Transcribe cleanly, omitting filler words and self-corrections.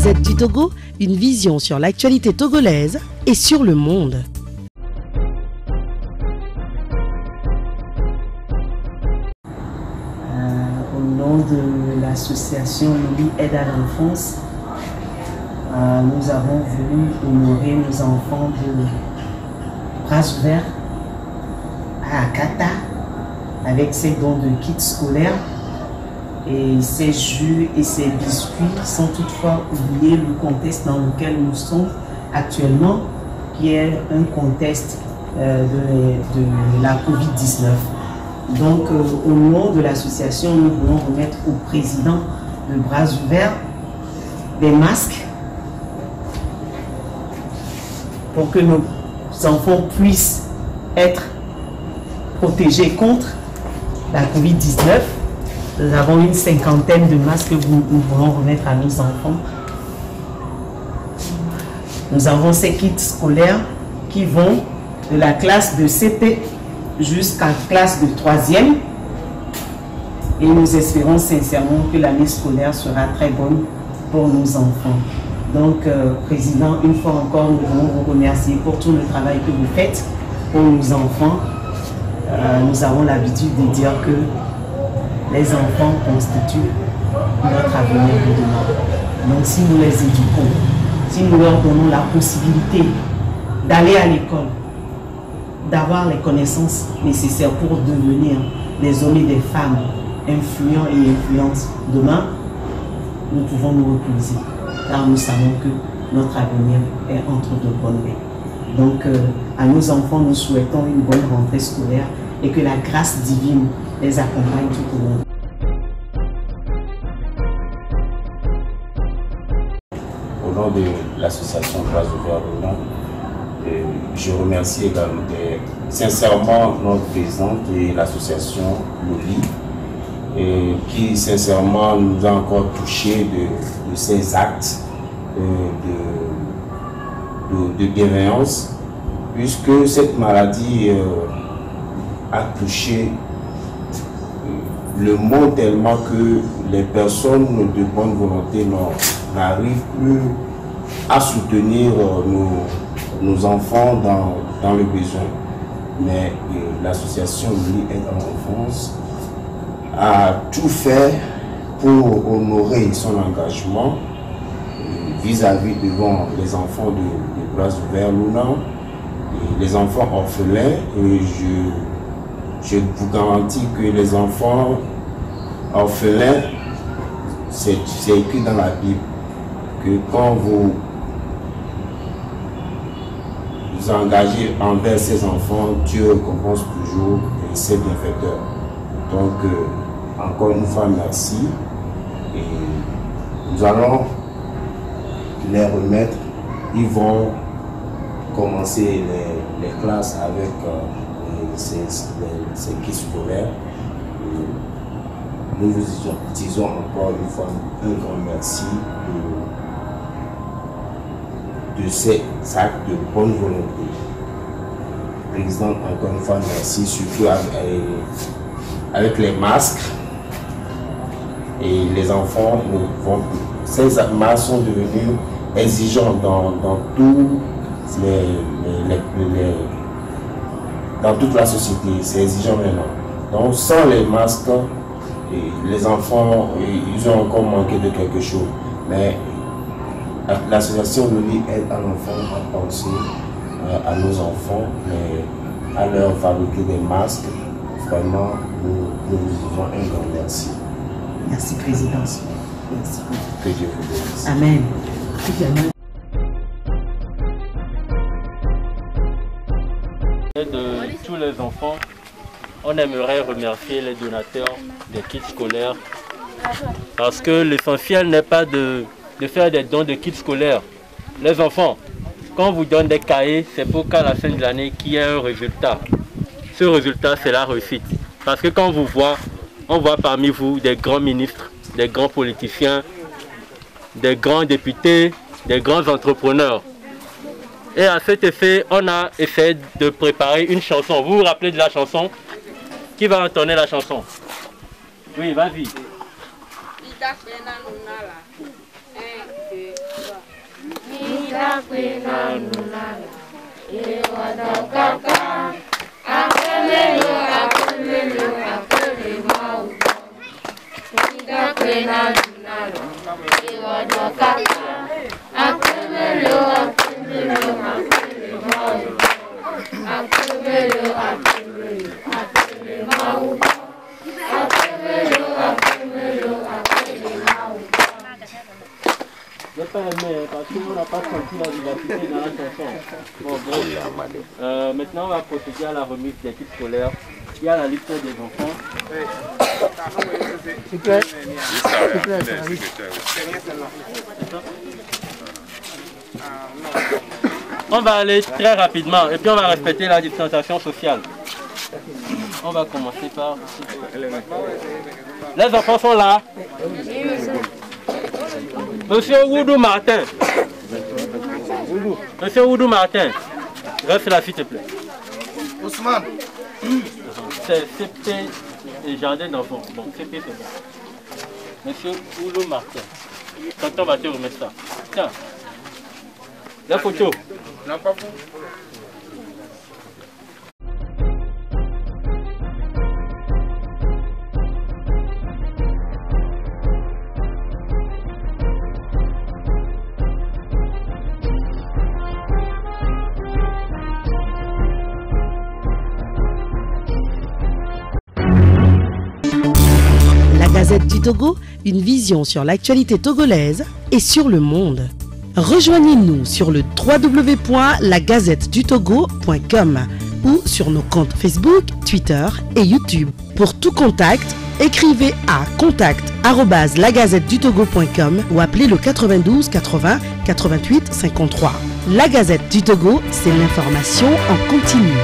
Gazette du Togo, une vision sur l'actualité togolaise et sur le monde. Au nom de l'association Loli Aide à l'enfance, nous avons voulu honorer nos enfants de bras ouverts à Akata avec ces dons de kits scolaires. Et ces jus et ces biscuits sans toutefois oublier le contexte dans lequel nous sommes actuellement, qui est un contexte de la Covid-19. Donc, au nom de l'association, nous voulons remettre au président de Bras Ouverts des masques pour que nos enfants puissent être protégés contre la Covid-19. Nous avons une cinquantaine de masques que nous voulons remettre à nos enfants. Nous avons ces kits scolaires qui vont de la classe de CP jusqu'à la classe de 3e. Et nous espérons sincèrement que l'année scolaire sera très bonne pour nos enfants. Donc, Président, une fois encore, nous voulons vous remercier pour tout le travail que vous faites pour nos enfants. Nous avons l'habitude de dire que les enfants constituent notre avenir de demain. Donc si nous les éduquons, si nous leur donnons la possibilité d'aller à l'école, d'avoir les connaissances nécessaires pour devenir des hommes et des femmes influents et influentes demain, nous pouvons nous reposer, car nous savons que notre avenir est entre de bonnes mains. Donc à nos enfants, nous souhaitons une bonne rentrée scolaire et que la grâce divine les accompagne tout au long. Au nom de l'association Bras Ouverts Luna, je remercie également sincèrement notre présidente et l'association Loli, qui sincèrement nous a encore touché de ces actes de bienveillance, puisque cette maladie a touché le monde tellement que les personnes de bonne volonté n'arrivent plus à soutenir nos enfants dans le besoin. Mais l'association Loli Aide à l'enfance a tout fait pour honorer son engagement vis-à-vis devant les enfants de Bras Ouverts Luna, les enfants orphelins. Et je vous garantis que les enfants orphelins, c'est écrit dans la Bible que quand vous vous engagez envers ces enfants, Dieu récompense toujours ses bienfaiteurs. Donc, encore une fois, merci. Et nous allons les remettre. Ils vont commencer les classes avec ces kits scolaires. Nous vous disons encore une fois un grand merci de ces actes de bonne volonté. Président, encore une fois, merci, surtout avec les masques. Et les enfants ces masques sont devenus exigeants dans dans toute la société. C'est exigeant maintenant. Donc sans les masques, les enfants, ils ont encore manqué de quelque chose. Mais l'association Loli Aide à l'enfant a pensé à nos enfants, mais à leur fabriquer des masques. Vraiment, nous vous disons un grand merci. Merci, Président. Merci. Que Dieu vous bénisse. Amen. De tous les enfants, on aimerait remercier les donateurs des kits scolaires parce que l'essentiel n'est pas de faire des dons de kits scolaires. Les enfants, quand on vous donne des cahiers, c'est pour qu'à la fin de l'année, qu'il y ait un résultat. Ce résultat, c'est la réussite. Parce que quand on vous voit, on voit parmi vous des grands ministres, des grands politiciens, des grands députés, des grands entrepreneurs. Et à cet effet, on a essayé de préparer une chanson. Vous vous rappelez de la chanson? Qui va entonner la chanson? Oui, vas-y. J'ai pas aimé parce qu'on n'a pas senti la vivacité dans la chanson. Bon, bref. Maintenant, on va procéder à la remise des kits scolaires. Il y a la liste des enfants. On va aller très rapidement et puis on va respecter la distanciation sociale. On va commencer par... Les enfants sont là. Monsieur Oudou Martin. Monsieur Oudou Martin. Reste là s'il te plaît. Ousmane. C'est CP et jardin d'enfants. Bon, CP c'est bon. Monsieur Oudou Martin. Tonton va te remettre ça. Tiens. La photo. Non, pas vous. La Gazette du Togo, une vision sur l'actualité togolaise et sur le monde. Rejoignez-nous sur le www.lagazettedutogo.com ou sur nos comptes Facebook, Twitter et YouTube. Pour tout contact, écrivez à contact@lagazettedutogo.com ou appelez le 92 80 88 53. La Gazette du Togo, c'est l'information en continu.